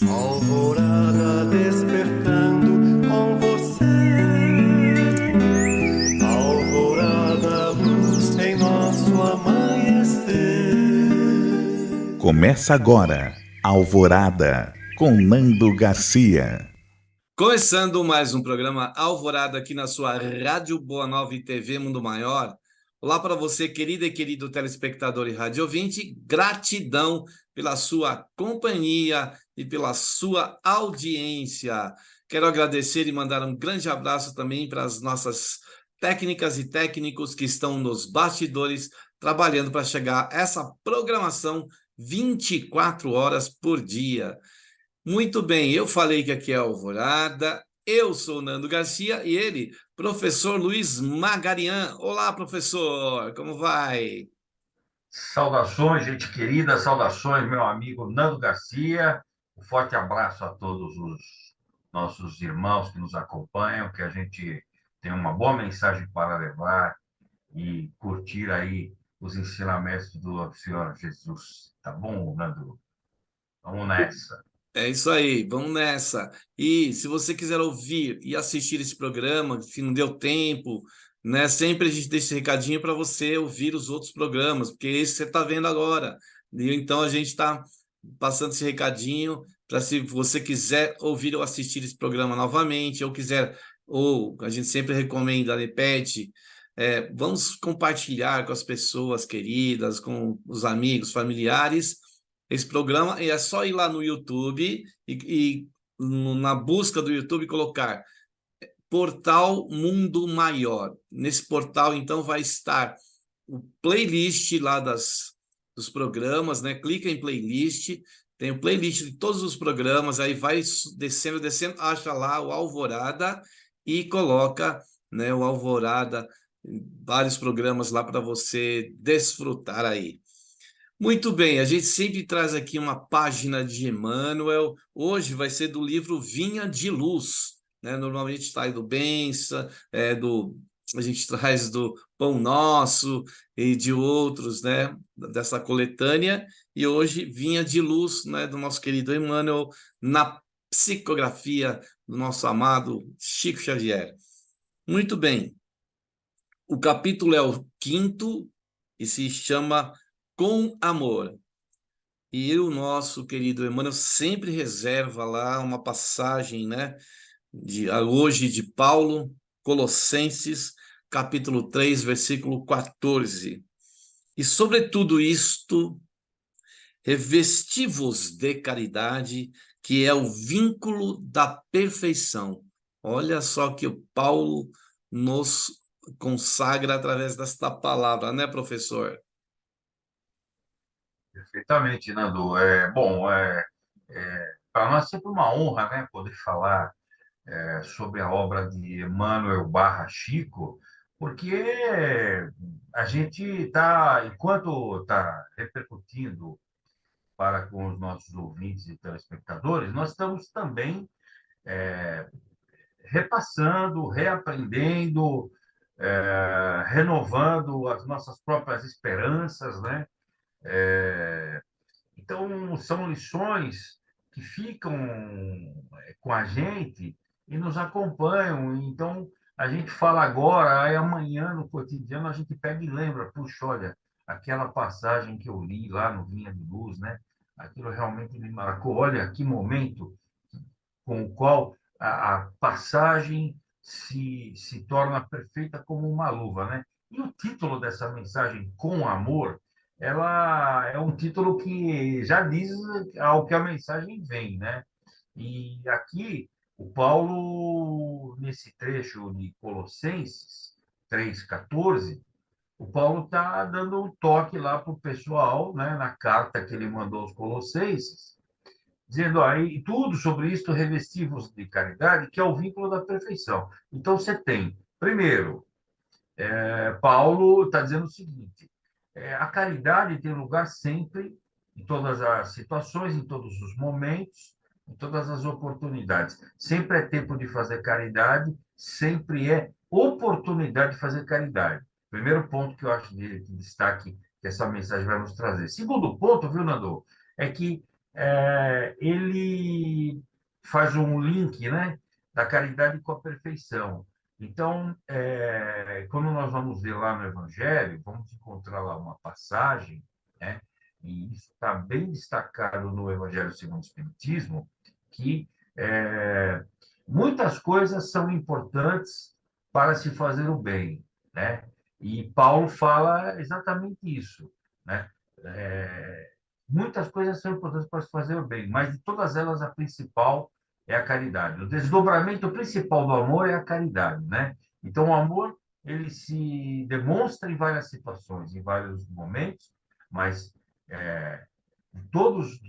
Alvorada despertando com você. Alvorada, luz em nosso amanhecer. Começa agora, Alvorada, com Nando Garcia. Começando mais um programa Alvorada aqui na sua Rádio Boa Nova e TV Mundo Maior. Olá para você, querida e querido telespectador e rádio ouvinte. Gratidão pela sua companhia e pela sua audiência. Quero agradecer e mandar um grande abraço também para as nossas técnicas e técnicos que estão nos bastidores trabalhando para chegar a essa programação 24 horas por dia. Muito bem, eu falei que aqui é Alvorada, eu sou Nando Garcia e ele, professor Luiz Magarian. Olá, professor, como vai? Saudações, gente querida, saudações, meu amigo Nando Garcia. Um forte abraço a todos os nossos irmãos que nos acompanham, que a gente tem uma boa mensagem para levar e curtir aí os ensinamentos do Senhor Jesus. Tá bom, Nando? Vamos nessa. É isso aí, vamos nessa. E se você quiser ouvir e assistir esse programa, se não deu tempo, né? Sempre a gente deixa esse recadinho para você ouvir os outros programas, porque esse você está vendo agora. E então a gente está passando esse recadinho para se você quiser ouvir ou assistir esse programa novamente, ou quiser, ou a gente sempre recomenda, repete. Vamos compartilhar com as pessoas queridas, com os amigos, familiares esse programa, e é só ir lá no YouTube na busca do YouTube colocar Portal Mundo Maior. Nesse portal, então, vai estar o playlist lá dos programas, né? Clica em playlist, tem o playlist de todos os programas, aí vai descendo, acha lá o Alvorada e coloca, né, o Alvorada, vários programas lá para você desfrutar aí. Muito bem, a gente sempre traz aqui uma página de Emmanuel. Hoje vai ser do livro Vinha de Luz, né? Normalmente sai do Bença, a gente traz do Pão Nosso e de outros, né? Dessa coletânea. E hoje Vinha de Luz, né? Do nosso querido Emmanuel, na psicografia do nosso amado Chico Xavier. Muito bem, o capítulo é o quinto e se chama Com Amor. E o nosso querido Emmanuel sempre reserva lá uma passagem, né, hoje de Paulo, Colossenses, capítulo 3, versículo 14. E sobre tudo isto, revesti-vos de caridade, que é o vínculo da perfeição. Olha só que o Paulo nos consagra através desta palavra, né, professor? Perfeitamente, Nando. Para nós é sempre uma honra, né, poder falar sobre a obra de Emmanuel Barra Chico, porque a gente está, enquanto está repercutindo para com os nossos ouvintes e telespectadores, nós estamos também repassando, reaprendendo, renovando as nossas próprias esperanças, né? Então, são lições que ficam com a gente e nos acompanham. Então, a gente fala agora, aí amanhã, no cotidiano, a gente pega e lembra, puxa, olha, aquela passagem que eu li lá no Vinha de Luz, né? Aquilo realmente me marcou. Olha que momento com o qual a passagem se torna perfeita como uma luva, né? E o título dessa mensagem, Com Amor, ela é um título que já diz ao que a mensagem vem, né? E aqui, o Paulo, nesse trecho de Colossenses 3,14, o Paulo está dando um toque lá para o pessoal, né, na carta que ele mandou aos Colossenses, dizendo aí tudo sobre isto revestivos de caridade, que é o vínculo da perfeição. Então, você tem, primeiro, Paulo está dizendo o seguinte: a caridade tem lugar sempre, em todas as situações, em todos os momentos, em todas as oportunidades. Sempre é tempo de fazer caridade, sempre é oportunidade de fazer caridade. Primeiro ponto que eu acho de destaque que essa mensagem vai nos trazer. Segundo ponto, viu, Nando, é que ele faz um link, né, da caridade com a perfeição. Então, quando nós vamos ver lá no Evangelho, vamos encontrar lá uma passagem, né, e isso está bem destacado no Evangelho segundo o Espiritismo, que muitas coisas são importantes para se fazer o bem, né? E Paulo fala exatamente isso, né? Muitas coisas são importantes para se fazer o bem, mas de todas elas a principal é a caridade. O desdobramento principal do amor é a caridade, né? Então o amor ele se demonstra em várias situações, em vários momentos, mas é, de todos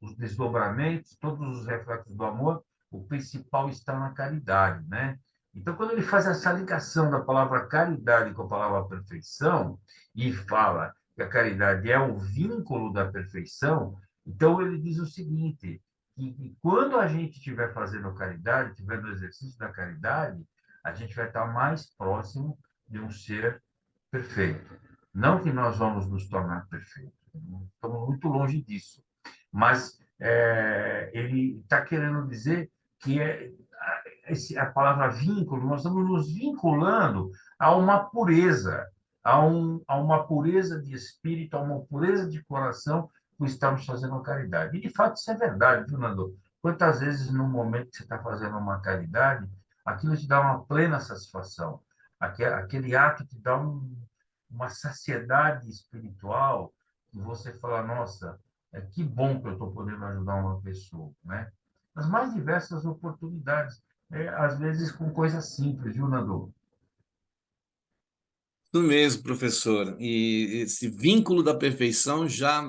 os desdobramentos, todos os reflexos do amor, o principal está na caridade, né? Então, quando ele faz essa ligação da palavra caridade com a palavra perfeição, e fala que a caridade é o vínculo da perfeição, então ele diz o seguinte, que quando a gente estiver fazendo caridade, estiver no exercício da caridade, a gente vai estar mais próximo de um ser perfeito. Não que nós vamos nos tornar perfeitos, estamos muito longe disso, mas ele está querendo dizer que a palavra vínculo, nós estamos nos vinculando a uma pureza, a uma pureza de espírito, a uma pureza de coração, por estarmos fazendo caridade. E, de fato, isso é verdade, viu, Nando? Quantas vezes, no momento que você está fazendo uma caridade, aquilo te dá uma plena satisfação, aquele ato te dá uma saciedade espiritual, que você fala, nossa, que bom que eu estou podendo ajudar uma pessoa, né? As mais diversas oportunidades, às vezes com coisas simples, viu, Nando? Isso mesmo, professor. E esse vínculo da perfeição já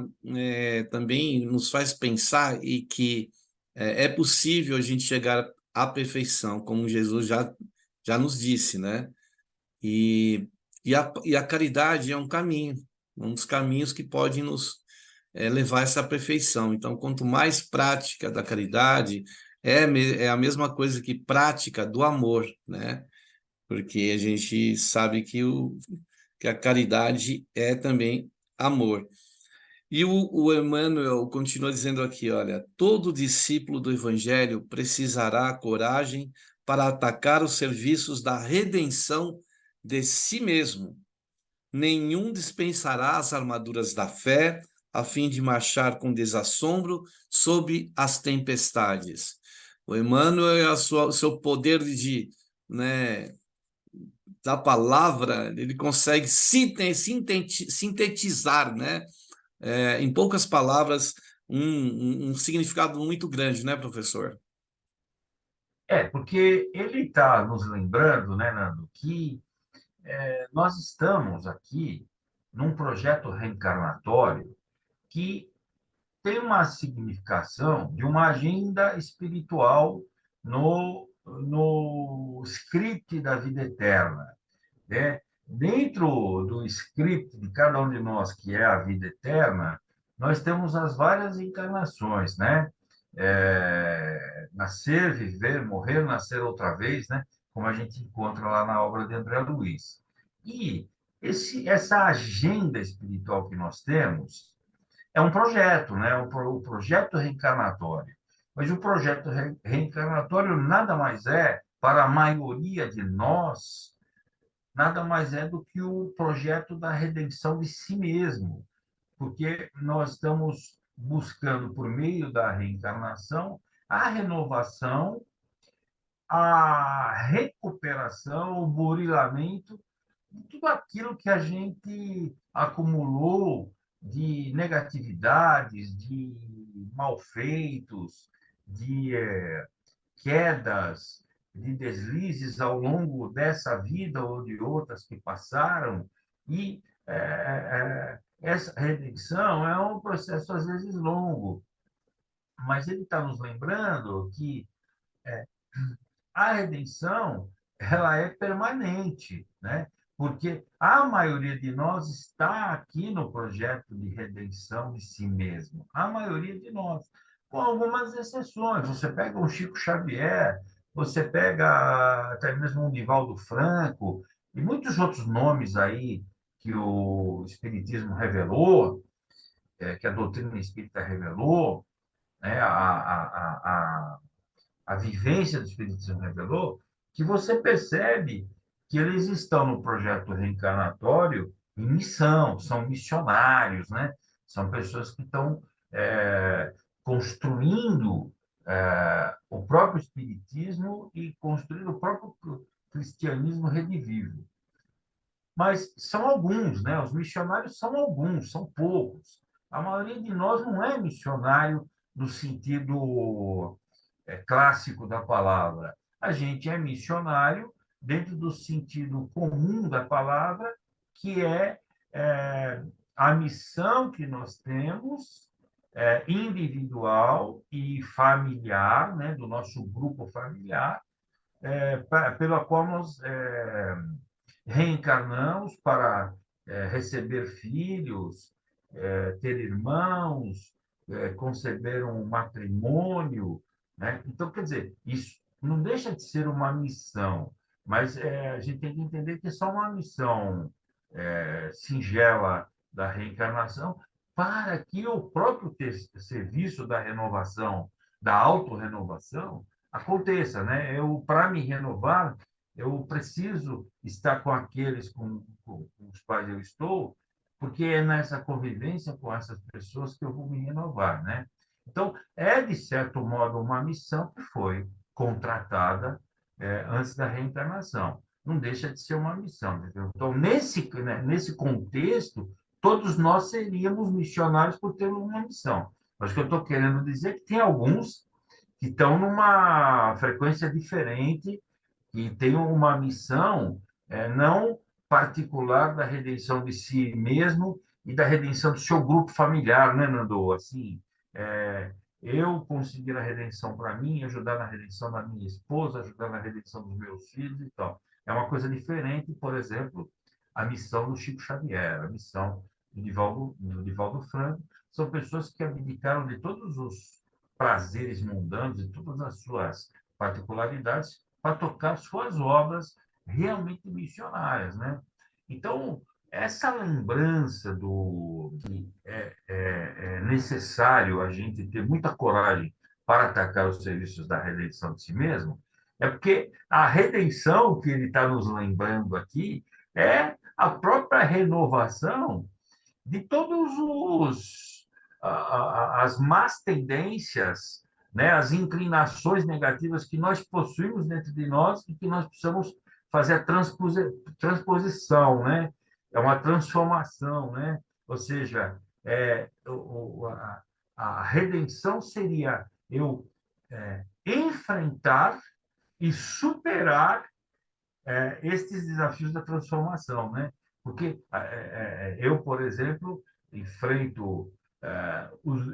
também nos faz pensar e que é possível a gente chegar à perfeição, como Jesus já nos disse, né? E, e a caridade é um dos caminhos que pode nos levar a essa perfeição. Então, quanto mais prática da caridade, é a mesma coisa que prática do amor, né? Porque a gente sabe que a caridade é também amor. E o Emmanuel continua dizendo aqui, olha, todo discípulo do Evangelho precisará coragem para atacar os serviços da redenção de si mesmo. Nenhum dispensará as armaduras da fé, a fim de marchar com desassombro sob as tempestades. O Emmanuel, o seu poder de, né, da palavra, ele consegue sintetizar, né? Em poucas palavras, um significado muito grande, né, professor? Porque ele está nos lembrando, né, Nando, que nós estamos aqui num projeto reencarnatório que tem uma significação de uma agenda espiritual no script da vida eterna, né? Dentro do script de cada um de nós, que é a vida eterna, nós temos as várias encarnações, né? Nascer, viver, morrer, nascer outra vez, né? Como a gente encontra lá na obra de André Luiz. E essa agenda espiritual que nós temos é um projeto, né? O projeto reencarnatório. Mas o projeto reencarnatório nada mais é, para a maioria de nós, nada mais é do que o projeto da redenção de si mesmo, porque nós estamos buscando, por meio da reencarnação, a renovação, a recuperação, o burilamento de tudo aquilo que a gente acumulou de negatividades, de malfeitos, de quedas, de deslizes ao longo dessa vida ou de outras que passaram. E essa redenção é um processo, às vezes, longo, mas ele está nos lembrando que a redenção ela é permanente, né? Porque a maioria de nós está aqui no projeto de redenção de si mesmo. A maioria de nós, com algumas exceções. Você pega o Chico Xavier, você pega até mesmo o Divaldo Franco e muitos outros nomes aí que o Espiritismo revelou, que a doutrina espírita revelou, né, a vivência do Espiritismo revelou, que você percebe que eles estão no projeto reencarnatório em missão, são missionários, né? São pessoas que estão construindo o próprio Espiritismo e construindo o próprio cristianismo redivivo. Mas são alguns, né? Os missionários são alguns, são poucos. A maioria de nós não é missionário no sentido clássico da palavra. A gente é missionário dentro do sentido comum da palavra, que é a missão que nós temos, individual e familiar, né, do nosso grupo familiar, pela qual nós reencarnamos para receber filhos, ter irmãos, conceber um matrimônio, né? Então, quer dizer, isso não deixa de ser uma missão, mas a gente tem que entender que é só uma missão singela da reencarnação para que o próprio serviço da renovação, da autorrenovação, aconteça, né? Para me renovar, eu preciso estar com aqueles com os quais eu estou, porque é nessa convivência com essas pessoas que eu vou me renovar, né? Então, de certo modo, uma missão que foi contratada antes da reencarnação. Não deixa de ser uma missão. Entendeu? Então, nesse contexto, todos nós seríamos missionários por termos uma missão. Mas o que eu estou querendo dizer é que tem alguns que estão numa frequência diferente e têm uma missão não particular da redenção de si mesmo e da redenção do seu grupo familiar, né, Nando? Assim, eu conseguir a redenção para mim, ajudar na redenção da minha esposa, ajudar na redenção dos meus filhos e tal. É uma coisa diferente, por exemplo, a missão do Chico Xavier, a missão do Divaldo Franco. São pessoas que abdicaram de todos os prazeres mundanos e todas as suas particularidades para tocar suas obras realmente missionárias, né? Então, essa lembrança do que é necessário a gente ter muita coragem para atacar os serviços da redenção de si mesmo, é porque a redenção que ele está nos lembrando aqui é a própria renovação de todos as más tendências, né, as inclinações negativas que nós possuímos dentro de nós e que nós precisamos fazer a transposição, né? É uma transformação, né? Ou seja, a redenção seria eu enfrentar e superar estes desafios da transformação, né? Porque eu, por exemplo, enfrento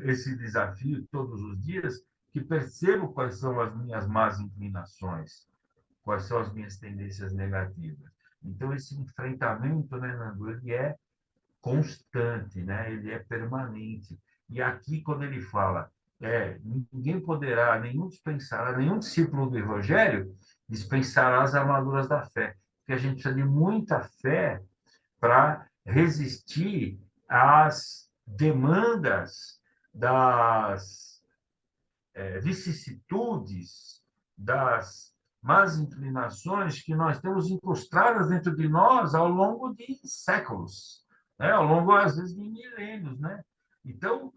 esse desafio todos os dias, que percebo quais são as minhas más inclinações, quais são as minhas tendências negativas. Então, esse enfrentamento, né, Nando, ele é constante, né? Ele é permanente. E aqui, quando ele fala, ninguém poderá, nenhum dispensará, nenhum discípulo do Evangelho dispensará as armaduras da fé. Porque a gente precisa de muita fé para resistir às demandas das vicissitudes, das más inclinações que nós temos incrustadas dentro de nós ao longo de séculos, né? Ao longo, às vezes, de milênios, né? Então,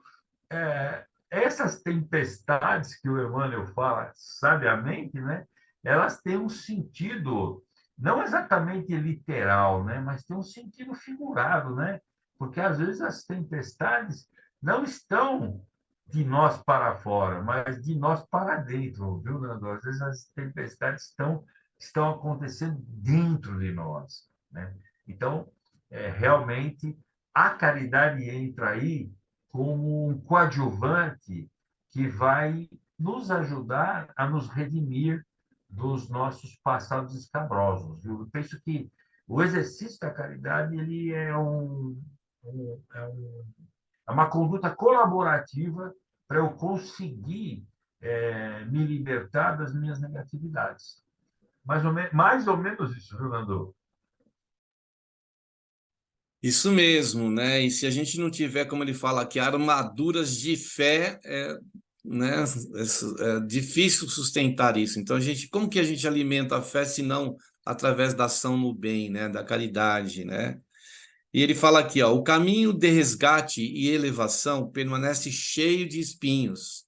essas tempestades que o Emmanuel fala sabiamente, né? Elas têm um sentido não exatamente literal, né? Mas tem um sentido figurado, né? Porque, às vezes, as tempestades não estão de nós para fora, mas de nós para dentro, viu, Nando? Às vezes as tempestades estão acontecendo dentro de nós, né? Então, realmente, a caridade entra aí como um coadjuvante que vai nos ajudar a nos redimir dos nossos passados escabrosos, viu? Eu penso que o exercício da caridade ele é uma conduta colaborativa para eu conseguir me libertar das minhas negatividades. Mais ou menos isso, viu, Nando? Isso mesmo, né? E se a gente não tiver, como ele fala aqui, armaduras de fé, né? É difícil sustentar isso. Então, como que a gente alimenta a fé se não através da ação no bem, né? Da caridade, né? E ele fala aqui, ó, o caminho de resgate e elevação permanece cheio de espinhos.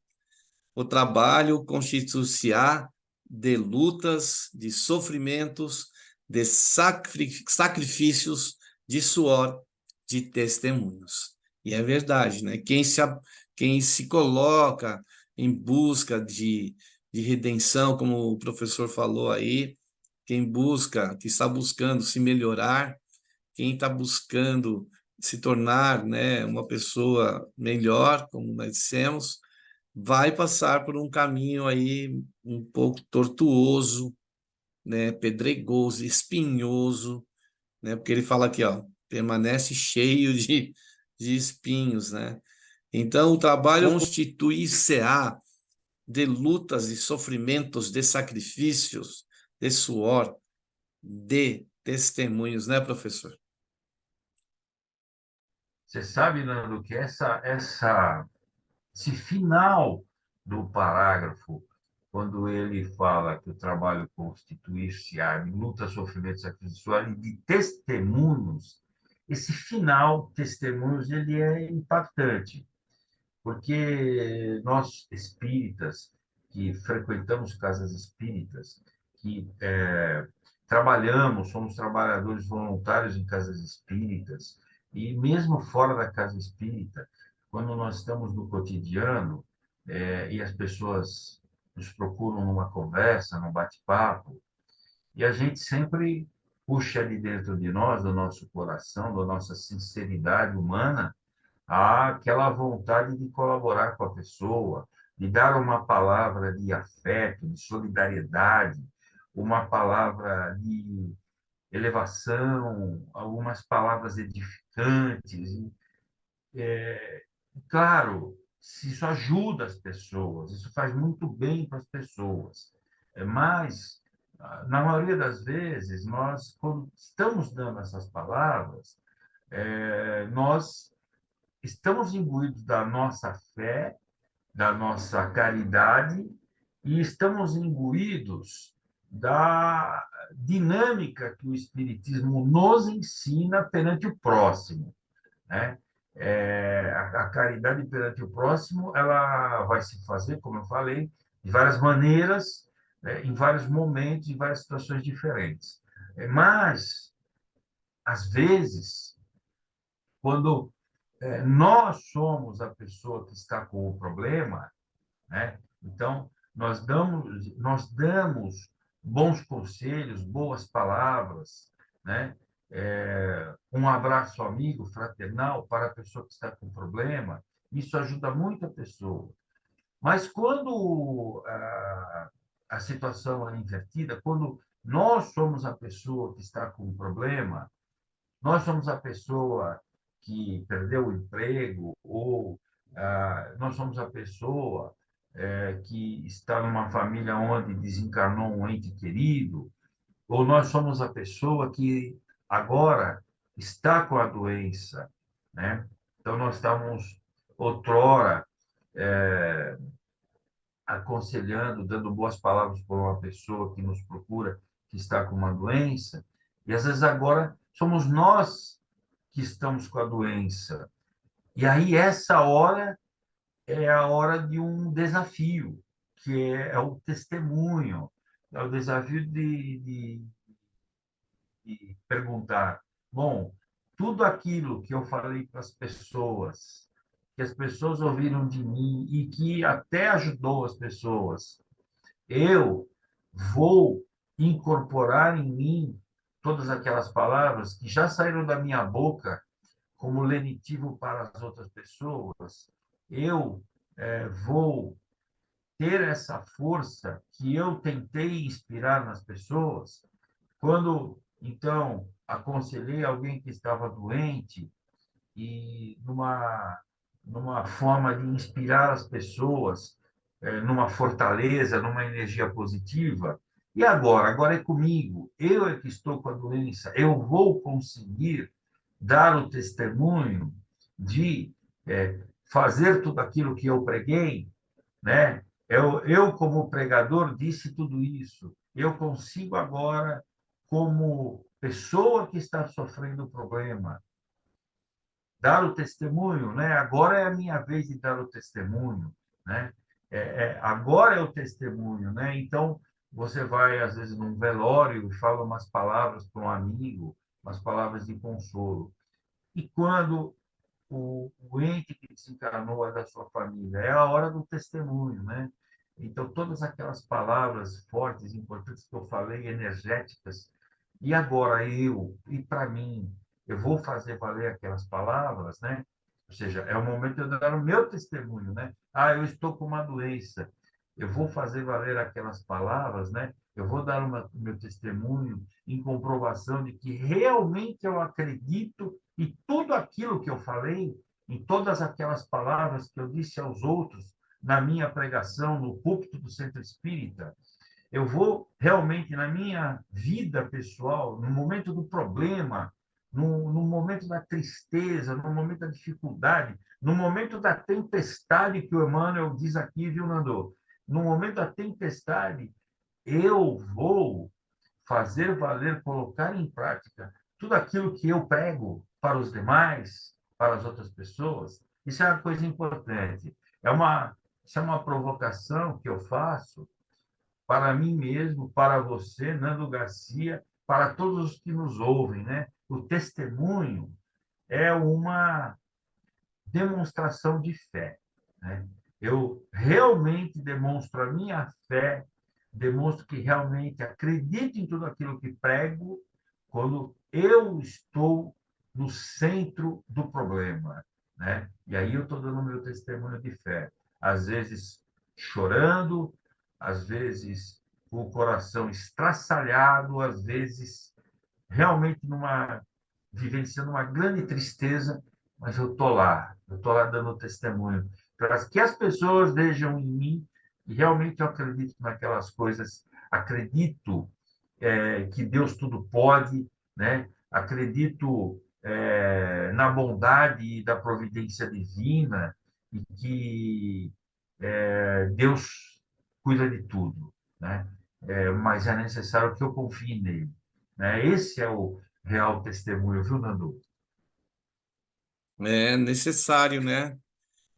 O trabalho constitui-se-á de lutas, de sofrimentos, de sacrifícios, de suor, de testemunhos. E é verdade, né? Quem se coloca em busca de redenção, como o professor falou aí, que está buscando se melhorar, quem está buscando se tornar, né, uma pessoa melhor, como nós dissemos, vai passar por um caminho aí um pouco tortuoso, né, pedregoso, espinhoso, né, porque ele fala aqui, ó, permanece cheio de espinhos, né? Então, o trabalho constituir-se-á de lutas, de sofrimentos, de sacrifícios, de suor, de testemunhos, né, professor? Você sabe, Nando, que esse final do parágrafo, quando ele fala que o trabalho constituir-se-á de luta, sofrimento, sacrifício e de testemunhos, esse final, testemunhos, ele é impactante, porque nós espíritas que frequentamos casas espíritas, que trabalhamos, somos trabalhadores voluntários em casas espíritas, e mesmo fora da casa espírita, quando nós estamos no cotidiano e as pessoas nos procuram numa conversa, num bate-papo, e a gente sempre puxa de dentro de nós, do nosso coração, da nossa sinceridade humana, há aquela vontade de colaborar com a pessoa, de dar uma palavra de afeto, de solidariedade, uma palavra de elevação, algumas palavras edificantes. Claro, se isso ajuda as pessoas, isso faz muito bem para as pessoas, mas, na maioria das vezes, nós, quando estamos dando essas palavras, nós estamos imbuídos da nossa fé, da nossa caridade e estamos imbuídos da dinâmica que o Espiritismo nos ensina perante o próximo, né? A caridade perante o próximo, ela vai se fazer, como eu falei, de várias maneiras, né, em vários momentos, em várias situações diferentes. Mas, às vezes, quando nós somos a pessoa que está com o problema, né? Então, nós damos bons conselhos, boas palavras, né? Um abraço amigo, fraternal para a pessoa que está com problema, isso ajuda muito a pessoa. Mas quando a situação é invertida, quando nós somos a pessoa que está com o problema, nós somos a pessoa que perdeu o emprego, ou nós somos a pessoa que está numa família onde desencarnou um ente querido, ou nós somos a pessoa que agora está com a doença, né? Então, nós estávamos, outrora, aconselhando, dando boas palavras para uma pessoa que nos procura, que está com uma doença, e às vezes agora somos nós que estamos com a doença. E aí, essa hora é a hora de um desafio, que é o testemunho, é o desafio de perguntar: bom, tudo aquilo que eu falei para as pessoas, que as pessoas ouviram de mim e que até ajudou as pessoas, eu vou incorporar em mim todas aquelas palavras que já saíram da minha boca como lenitivo para as outras pessoas, eu vou ter essa força que eu tentei inspirar nas pessoas. Quando, então, aconselhei alguém que estava doente e numa forma de inspirar as pessoas, numa fortaleza, numa energia positiva, e agora? Agora é comigo. Eu é que estou com a doença. Eu vou conseguir dar o testemunho de fazer tudo aquilo que eu preguei, né? Eu, como pregador, disse tudo isso. Eu consigo agora, como pessoa que está sofrendo o problema, dar o testemunho, né? Agora é a minha vez de dar o testemunho, né? Agora é o testemunho, né? Então, você vai, às vezes, num velório e fala umas palavras para um amigo, umas palavras de consolo. E quando o ente que desencarnou é da sua família, é a hora do testemunho, né? Então, todas aquelas palavras fortes, importantes que eu falei, energéticas, e agora e para mim, eu vou fazer valer aquelas palavras, né? Ou seja, é o momento de eu dar o meu testemunho, né? Ah, eu estou com uma doença, eu vou fazer valer aquelas palavras, né? Eu vou dar o meu testemunho em comprovação de que realmente eu acredito e tudo aquilo que eu falei, em todas aquelas palavras que eu disse aos outros na minha pregação no púlpito do Centro Espírita, eu vou realmente, na minha vida pessoal, no momento do problema, no momento da tristeza, no momento da dificuldade, no momento da tempestade, que o Emmanuel diz aqui, viu, Nando? No momento da tempestade, eu vou fazer valer, colocar em prática tudo aquilo que eu prego para os demais, para as outras pessoas. Isso é uma coisa importante. Isso é uma provocação que eu faço para mim mesmo, para você, Nando Garcia, para todos os que nos ouvem, né? O testemunho é uma demonstração de fé, né? Eu realmente demonstro a minha fé, demonstro que realmente acredito em tudo aquilo que prego, quando eu estou no centro do problema, né? E aí eu estou dando meu testemunho de fé, às vezes chorando, às vezes com o coração estraçalhado, às vezes realmente vivenciando uma grande tristeza, mas eu estou lá dando testemunho, para que as pessoas vejam em mim e realmente eu acredito naquelas coisas, acredito que Deus tudo pode, né? Acredito na bondade e da providência divina e que Deus cuida de tudo, né? Mas é necessário que eu confie nele, né? Esse é o real testemunho, viu, Nando? É necessário, né?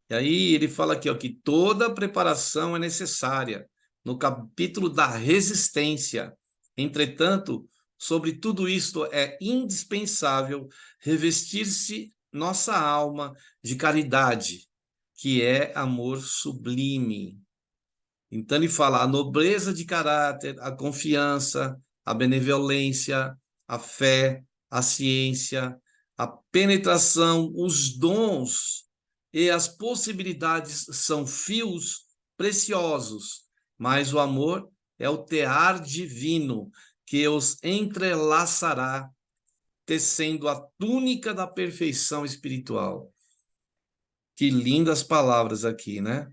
E aí ele fala aqui, ó, que toda preparação é necessária, no capítulo da resistência. Entretanto, sobre tudo isto é indispensável revestir-se nossa alma de caridade, que é amor sublime. Então ele fala a nobreza de caráter, a confiança, a benevolência, a fé, a ciência, a penetração, os dons e as possibilidades são fios preciosos, mas o amor é o tear divino que os entrelaçará, tecendo a túnica da perfeição espiritual. Que lindas palavras aqui, né?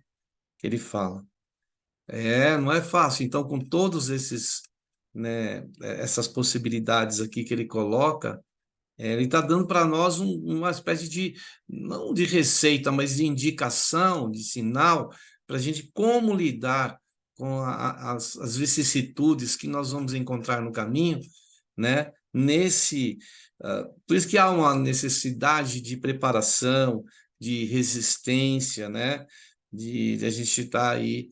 Que ele fala. Não é fácil. Então, com todos esses, né, essas possibilidades aqui que ele coloca, ele está dando para nós uma espécie de, não de receita, mas de indicação, de sinal, para a gente como lidar com as vicissitudes que nós vamos encontrar no caminho, né? Por isso que há uma necessidade de preparação, de resistência, né? De a gente estar aí.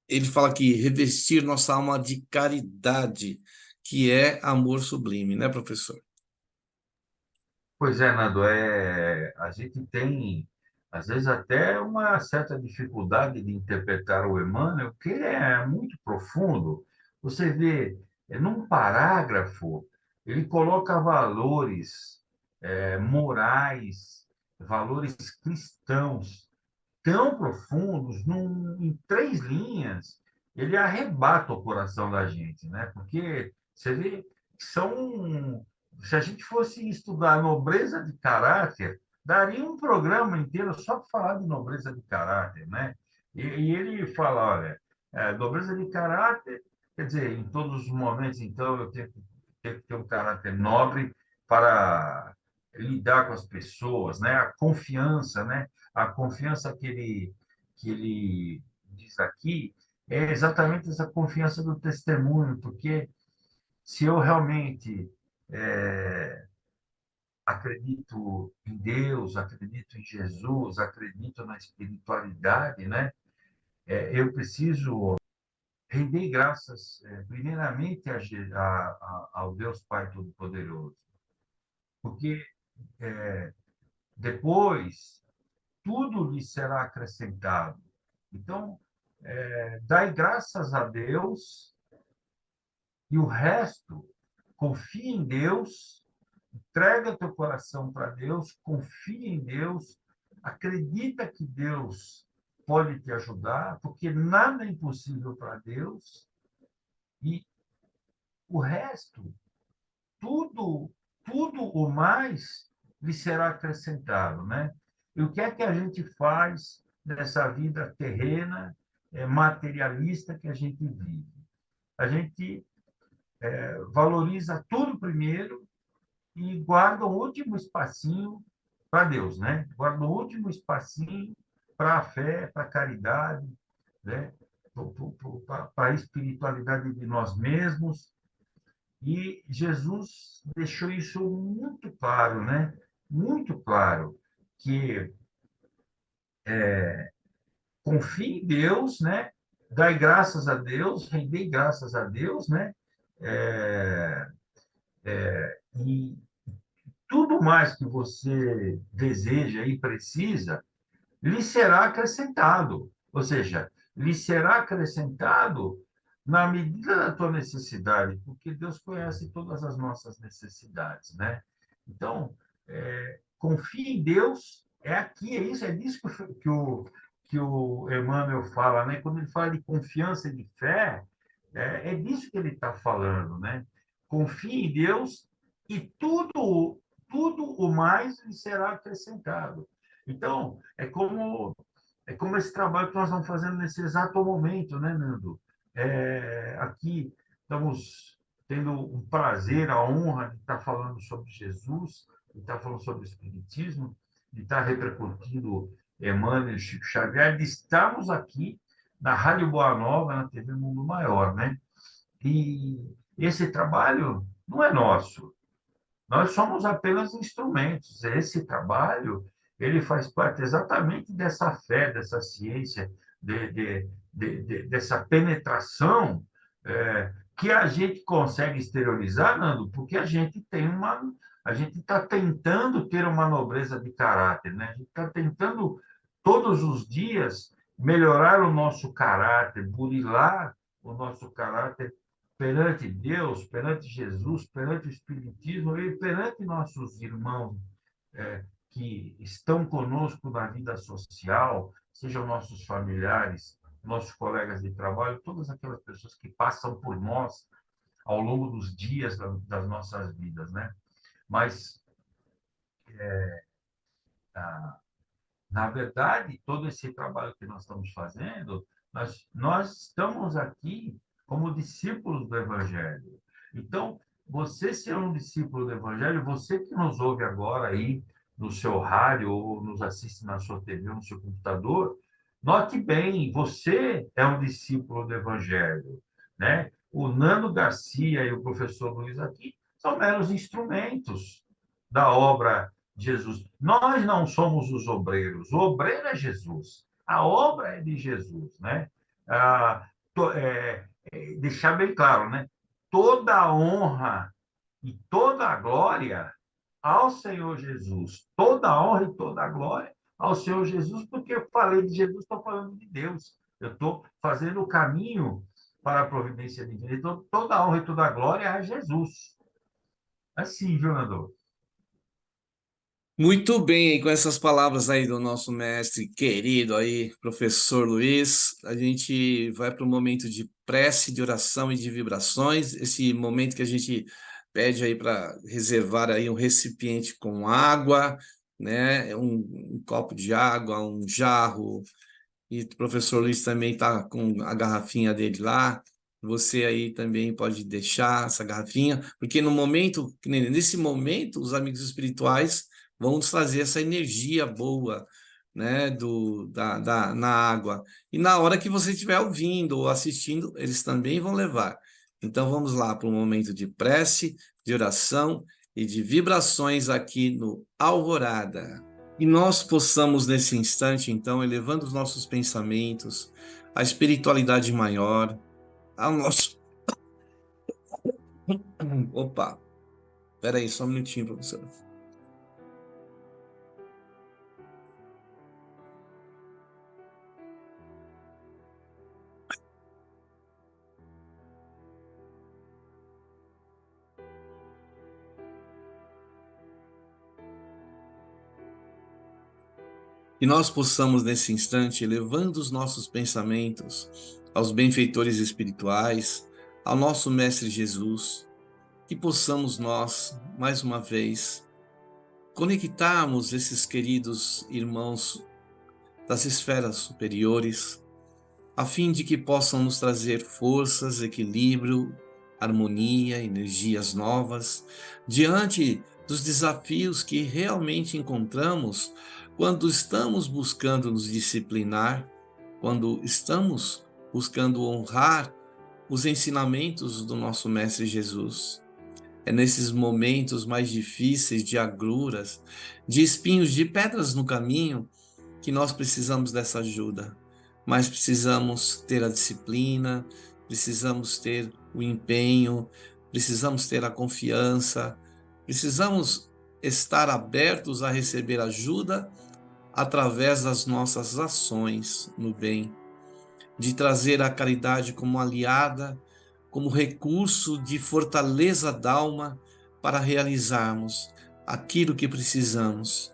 Ele fala que revestir nossa alma de caridade, que é amor sublime, né, professor? Pois é, Nando, a gente tem, às vezes, até uma certa dificuldade de interpretar o Emmanuel, porque ele é muito profundo. Você vê, num parágrafo, ele coloca valores morais, valores cristãos tão profundos, em 3 linhas, ele arrebata o coração da gente, né? Porque você vê que se a gente fosse estudar a nobreza de caráter, daria um programa inteiro só para falar de nobreza de caráter, né? E ele fala, olha, nobreza de caráter, quer dizer, em todos os momentos, então, eu tenho que ter um caráter nobre para lidar com as pessoas, né? A confiança, né? A confiança que ele diz aqui é exatamente essa confiança do testemunho, porque se eu realmente acredito em Deus, acredito em Jesus, acredito na espiritualidade, né? Eu preciso render graças, primeiramente, ao Deus Pai Todo-Poderoso, porque depois tudo lhe será acrescentado. Então, dai graças a Deus e o resto, confia em Deus, entrega teu coração para Deus, confia em Deus, acredita que Deus pode te ajudar, porque nada é impossível para Deus, e o resto, tudo o mais lhe será acrescentado, né? E o que é que a gente faz nessa vida terrena, materialista que a gente vive? A gente valoriza tudo primeiro e guarda o último espacinho para Deus, né? Guarda o último espacinho para a fé, para a caridade, né? Para a espiritualidade de nós mesmos. E Jesus deixou isso muito claro, né? Muito claro, que confie em Deus, né? Dai graças a Deus, rendei graças a Deus, né? E tudo mais que você deseja e precisa, lhe será acrescentado. Ou seja, lhe será acrescentado na medida da tua necessidade, porque Deus conhece todas as nossas necessidades, né? Então, confie em Deus, é aqui, é isso, é disso que o Emmanuel fala, né? Quando ele fala de confiança e de fé, é disso que ele está falando, né? Confie em Deus e tudo o mais lhe será acrescentado. Então, é como esse trabalho que nós estamos fazendo nesse exato momento, né, Nando? Aqui estamos tendo um prazer, a honra de estar falando sobre Jesus, de estar falando sobre o Espiritismo, de estar repercutindo Emmanuel e Chico Xavier, de estarmos aqui na Rádio Boa Nova, na TV Mundo Maior, né? E esse trabalho não é nosso, nós somos apenas instrumentos. Esse trabalho, ele faz parte exatamente dessa fé, dessa ciência, dessa penetração que a gente consegue exteriorizar, Nando, porque a gente está tentando ter uma nobreza de caráter, né? A gente está tentando todos os dias melhorar o nosso caráter, burilar o nosso caráter perante Deus, perante Jesus, perante o Espiritismo e perante nossos irmãos que estão conosco na vida social, sejam nossos familiares, nossos colegas de trabalho, todas aquelas pessoas que passam por nós ao longo dos dias das nossas vidas, né? Mas, na verdade, todo esse trabalho que nós estamos fazendo, nós estamos aqui como discípulos do Evangelho. Então, você ser um discípulo do Evangelho, você que nos ouve agora aí no seu rádio ou nos assiste na sua TV ou no seu computador, note bem, você é um discípulo do Evangelho, né? O Nando Garcia e o professor Luiz aqui são meros instrumentos da obra de Jesus. Nós não somos os obreiros, o obreiro é Jesus, a obra é de Jesus, né? Deixar bem claro, né? Toda a honra e toda a glória ao Senhor Jesus. Toda a honra e toda a glória ao Senhor Jesus, porque eu falei de Jesus, estou falando de Deus. Eu estou fazendo o caminho para a providência divina. Então, toda a honra e toda a glória a Jesus. Assim, Jonador. Muito bem, com essas palavras aí do nosso mestre querido aí, professor Luiz, a gente vai para o momento de prece, de oração e de vibrações, esse momento que a gente pede aí para reservar aí um recipiente com água, né, um copo de água, um jarro, e o professor Luiz também está com a garrafinha dele lá, Você aí também pode deixar essa garrafinha, porque nesse momento, os amigos espirituais vão nos trazer essa energia boa, né, na água. E na hora que você estiver ouvindo ou assistindo, eles também vão levar. Então vamos lá para um momento de prece, de oração e de vibrações aqui no Alvorada. E nós possamos nesse instante, então, elevando os nossos pensamentos, à espiritualidade maior, ao nosso... Opa, peraí, só um minutinho, professor. E nós possamos, nesse instante, elevando os nossos pensamentos aos benfeitores espirituais, ao nosso Mestre Jesus, que possamos nós, mais uma vez, conectarmos esses queridos irmãos das esferas superiores, a fim de que possam nos trazer forças, equilíbrio, harmonia, energias novas, diante dos desafios que realmente encontramos quando estamos buscando nos disciplinar, quando estamos buscando honrar os ensinamentos do nosso Mestre Jesus. É nesses momentos mais difíceis, de agruras, de espinhos, de pedras no caminho, que nós precisamos dessa ajuda. Mas precisamos ter a disciplina, precisamos ter o empenho, precisamos ter a confiança, precisamos estar abertos a receber ajuda através das nossas ações no bem, de trazer a caridade como aliada, como recurso de fortaleza da alma para realizarmos aquilo que precisamos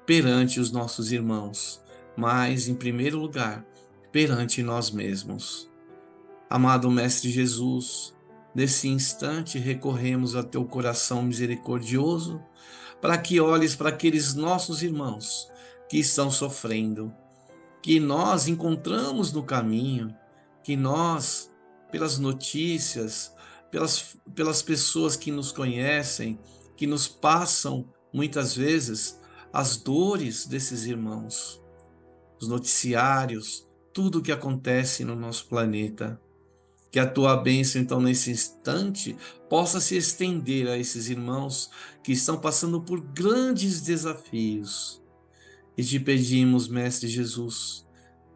perante os nossos irmãos, mas, em primeiro lugar, perante nós mesmos. Amado Mestre Jesus, nesse instante recorremos a teu coração misericordioso para que olhes para aqueles nossos irmãos que estão sofrendo, que nós encontramos no caminho, que nós, pelas notícias, pelas pessoas que nos conhecem, que nos passam, muitas vezes, as dores desses irmãos, os noticiários, tudo o que acontece no nosso planeta. Que a tua bênção, então, nesse instante, possa se estender a esses irmãos que estão passando por grandes desafios. E te pedimos, Mestre Jesus,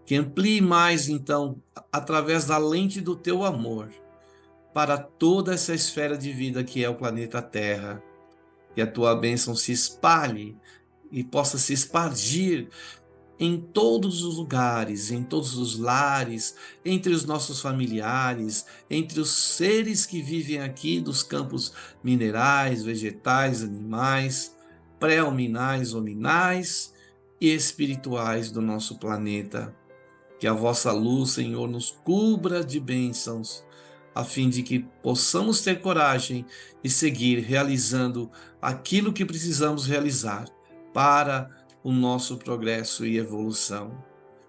que amplie mais, então, através da lente do teu amor, para toda essa esfera de vida que é o planeta Terra. Que a tua bênção se espalhe e possa se espargir em todos os lugares, em todos os lares, entre os nossos familiares, entre os seres que vivem aqui dos campos minerais, vegetais, animais, pré-hominais, hominais e espirituais do nosso planeta. Que a vossa luz, Senhor, nos cubra de bênçãos, a fim de que possamos ter coragem e seguir realizando aquilo que precisamos realizar para o nosso progresso e evolução.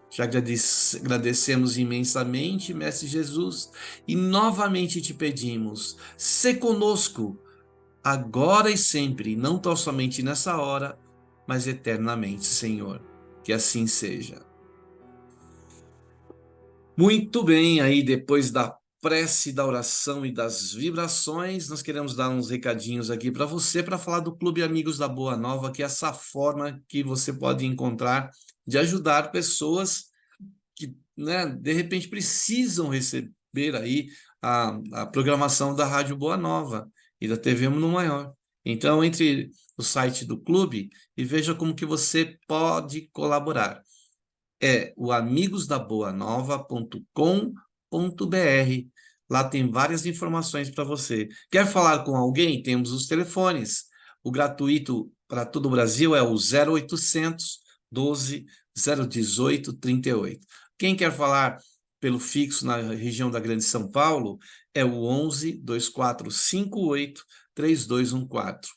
Te agradecemos imensamente, Mestre Jesus, e novamente te pedimos, sê conosco, agora e sempre, não tão somente nessa hora, mas eternamente, Senhor. Que assim seja. Muito bem, aí depois da prece, da oração e das vibrações, nós queremos dar uns recadinhos aqui para você, para falar do Clube Amigos da Boa Nova, que é essa forma que você pode encontrar de ajudar pessoas que, né, de repente precisam receber aí a programação da Rádio Boa Nova e da TV Mundo Maior. Então, entre no site do clube e veja como que você pode colaborar. É o amigosdaboanova.com.br. Lá tem várias informações para você. Quer falar com alguém? Temos os telefones. O gratuito para todo o Brasil é o 0800 12 018 38. Quem quer falar pelo fixo na região da Grande São Paulo é o 11 2458 3214.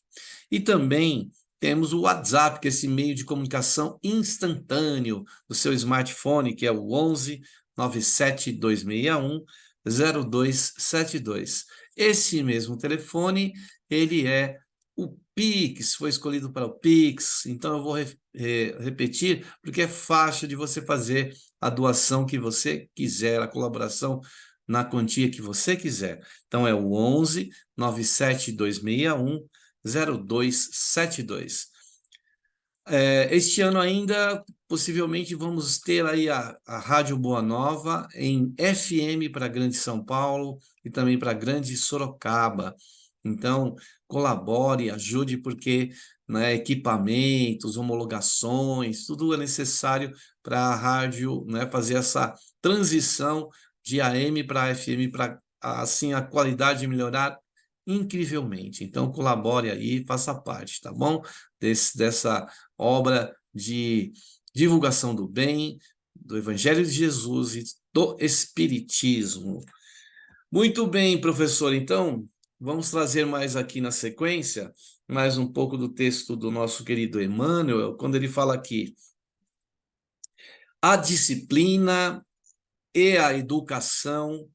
E também temos o WhatsApp, que é esse meio de comunicação instantâneo do seu smartphone, que é o 11 97 261 0272. Esse mesmo telefone, ele é o Pix, foi escolhido para o Pix, então eu vou repetir, porque é fácil de você fazer a doação que você quiser, a colaboração na quantia que você quiser. Então é o 11 97261 0272. Este ano ainda, possivelmente, vamos ter aí a Rádio Boa Nova em FM para Grande São Paulo e também para Grande Sorocaba. Então, colabore, ajude, porque, né, equipamentos, homologações, tudo é necessário para a rádio, né, fazer essa transição de AM para FM, para assim a qualidade melhorar incrivelmente. Então, colabore aí, faça parte, tá bom? Dessa obra de divulgação do bem, do Evangelho de Jesus e do Espiritismo. Muito bem, professor. Então, vamos trazer mais aqui na sequência, mais um pouco do texto do nosso querido Emmanuel, quando ele fala aqui: a disciplina e a educação,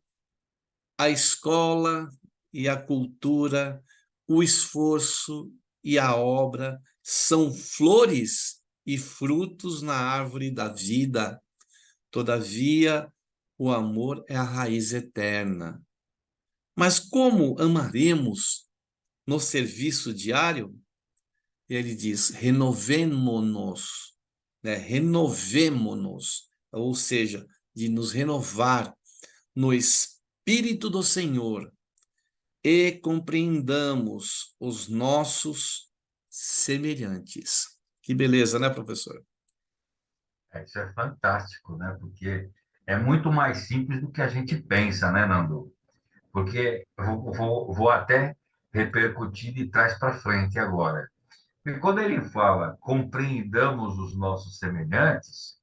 a escola e a cultura, o esforço e a obra são flores e frutos na árvore da vida. Todavia, o amor é a raiz eterna. Mas como amaremos no serviço diário? Ele diz: renovemo-nos, né? Renovemo-nos, ou seja, de nos renovar no Espírito do Senhor e compreendamos os nossos semelhantes. Que beleza, né, professor? Isso é fantástico, né? Porque é muito mais simples do que a gente pensa, né, Nando? Porque vou até repercutir de trás para frente agora. E quando ele fala compreendamos os nossos semelhantes,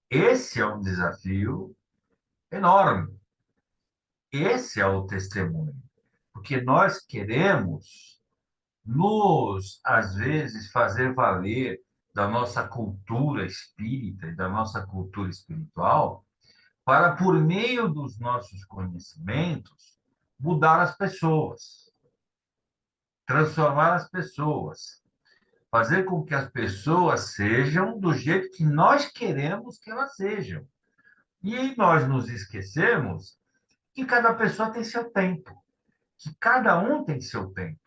esse é um desafio enorme. Esse é o testemunho. Porque nós queremos às vezes, fazer valer da nossa cultura espírita e da nossa cultura espiritual para, por meio dos nossos conhecimentos, mudar as pessoas, transformar as pessoas, fazer com que as pessoas sejam do jeito que nós queremos que elas sejam. E nós nos esquecemos que cada pessoa tem seu tempo, que cada um tem seu tempo.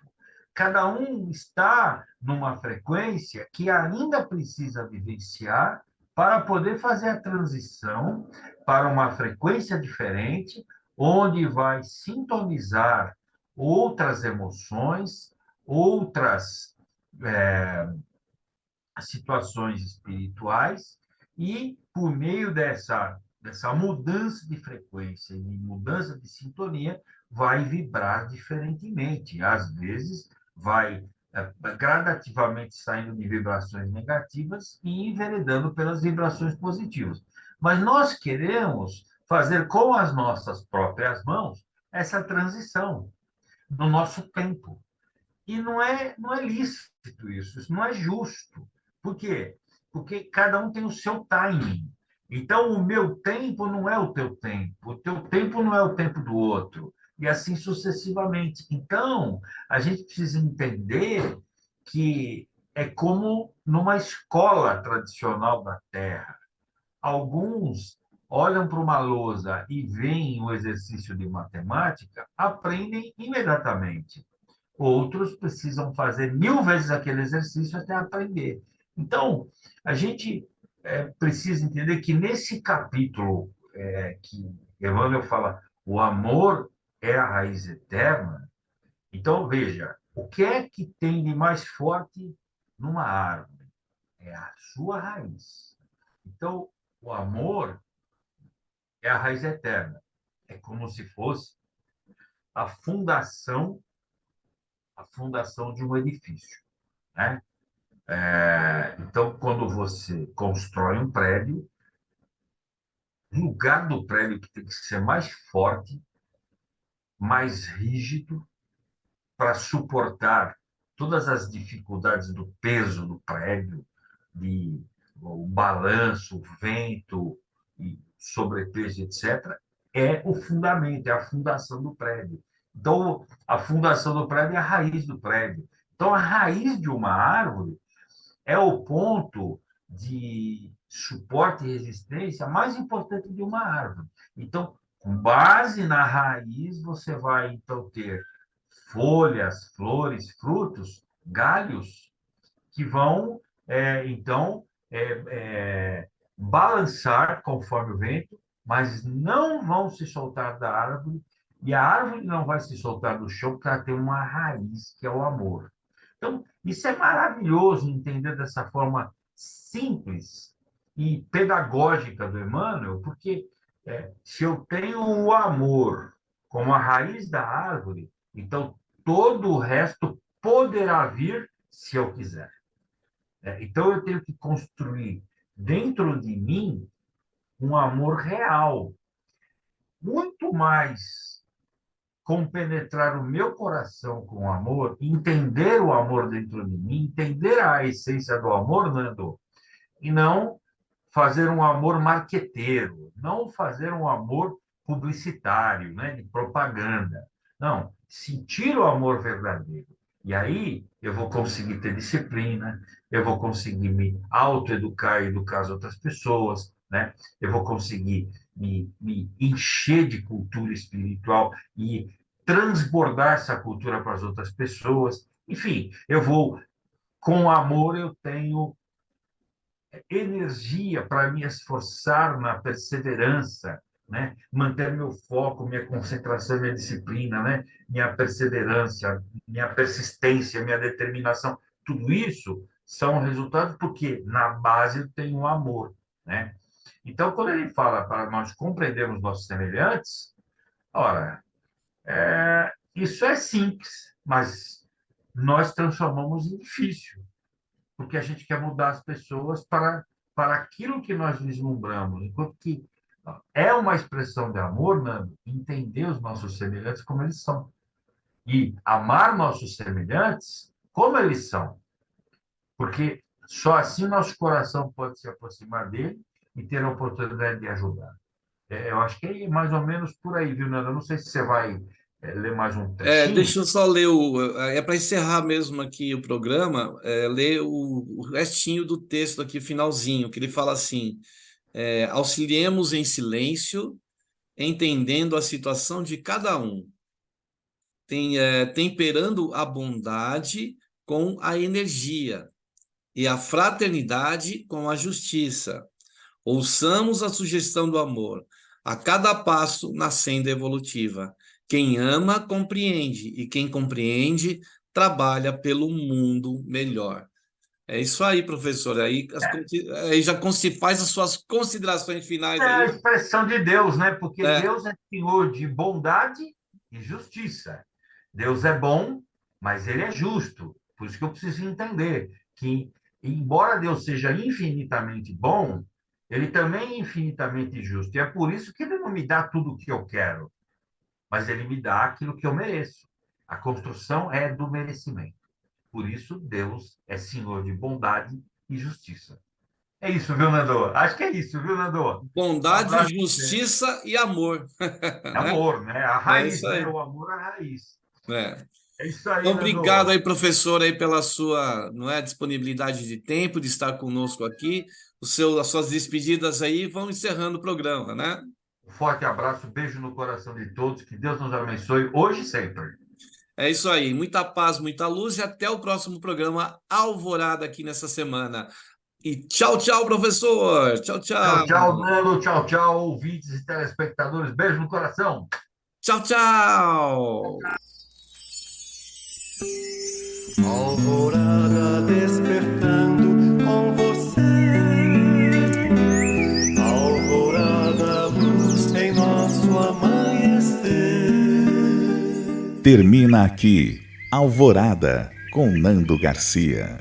Cada um está numa frequência que ainda precisa vivenciar para poder fazer a transição para uma frequência diferente, onde vai sintonizar outras emoções, outras situações espirituais, e por meio dessa mudança de frequência e mudança de sintonia, vai vibrar diferentemente. Às vezes, vai gradativamente saindo de vibrações negativas e enveredando pelas vibrações positivas. Mas nós queremos fazer com as nossas próprias mãos essa transição no nosso tempo. E não é lícito isso não é justo. Por quê? Porque cada um tem o seu timing. Então, o meu tempo não é o teu tempo, o teu tempo não é o tempo do outro, e assim sucessivamente. Então, a gente precisa entender que é como numa escola tradicional da Terra. Alguns olham para uma lousa e veem o exercício de matemática, aprendem imediatamente. Outros precisam fazer 1000 vezes aquele exercício até aprender. Então, a gente precisa entender que nesse capítulo que Emmanuel fala, o amor é a raiz eterna. Então, veja, o que é que tem de mais forte numa árvore? É a sua raiz. Então, o amor é a raiz eterna. É como se fosse a fundação de um edifício, né? Então, quando você constrói um prédio, o lugar do prédio que tem que ser mais forte, mais rígido, para suportar todas as dificuldades do peso do prédio, o balanço, o vento, e sobrepeso, etc., é o fundamento, é a fundação do prédio. Então, a fundação do prédio é a raiz do prédio. Então, a raiz de uma árvore é o ponto de suporte e resistência mais importante de uma árvore. Então, com base na raiz, você vai, então, ter folhas, flores, frutos, galhos, que vão, então, balançar conforme o vento, mas não vão se soltar da árvore, e a árvore não vai se soltar do chão, porque ela tem uma raiz, que é o amor. Então, isso é maravilhoso entender dessa forma simples e pedagógica do Emmanuel, porque se eu tenho o amor como a raiz da árvore, então todo o resto poderá vir se eu quiser. Então, eu tenho que construir dentro de mim um amor real, muito mais compenetrar o meu coração com o amor, entender o amor dentro de mim, entender a essência do amor, Nando, e não fazer um amor marqueteiro, não fazer um amor publicitário, né, de propaganda. Não, sentir o amor verdadeiro. E aí eu vou conseguir ter disciplina, eu vou conseguir me autoeducar e educar as outras pessoas, né? Eu vou conseguir me encher de cultura espiritual e transbordar essa cultura para as outras pessoas. Enfim, eu vou, com amor, eu tenho energia para me esforçar na perseverança, né? Manter meu foco, minha concentração, minha disciplina, né? Minha perseverança, minha persistência, minha determinação. Tudo isso são resultados porque na base eu tenho amor, né? Então, quando ele fala para nós compreendermos nossos semelhantes, ora, isso é simples, mas nós transformamos em difícil, porque a gente quer mudar as pessoas para aquilo que nós vislumbramos, enquanto que é uma expressão de amor, Nando, entender os nossos semelhantes como eles são e amar nossos semelhantes como eles são, porque só assim nosso coração pode se aproximar dele e ter a oportunidade de ajudar. Eu acho que é mais ou menos por aí, viu, Nando? Eu não sei se você vai ler mais um trechinho. Deixa eu só ler para encerrar mesmo aqui o programa, ler o restinho do texto aqui, finalzinho, que ele fala assim: auxiliemos em silêncio, entendendo a situação de cada um, temperando a bondade com a energia e a fraternidade com a justiça. Ouçamos a sugestão do amor, a cada passo na senda evolutiva. Quem ama, compreende, e quem compreende, trabalha pelo mundo melhor. É isso aí, professor. Aí já faz as suas considerações finais É a aí. expressão de Deus, né? Porque Deus é Senhor de bondade e justiça. Deus é bom, mas ele é justo. Por isso que eu preciso entender que, embora Deus seja infinitamente bom, ele também é infinitamente justo. E é por isso que ele não me dá tudo o que eu quero, mas ele me dá aquilo que eu mereço. A construção é do merecimento. Por isso, Deus é Senhor de bondade e justiça. É isso, viu, Nando? Acho que é isso, viu, Nando? Bondade, justiça e amor. Amor, né? A raiz, isso aí. né? O amor à raiz. É. É isso aí, Então, obrigado Nando. aí, professor, aí pela sua, disponibilidade de tempo, de estar conosco aqui. As suas despedidas aí vão encerrando o programa, né? Um forte abraço, beijo no coração de todos. Que Deus nos abençoe hoje e sempre. É isso aí. Muita paz, muita luz e até o próximo programa Alvorada aqui nessa semana. E tchau, tchau, professor. Tchau, tchau. Tchau, tchau, Nando. Tchau, tchau, ouvintes e telespectadores. Beijo no coração. Tchau, tchau. Alvorada despertando com você. Alvorada, luz em nosso amanhecer. Termina aqui Alvorada com Nando Garcia.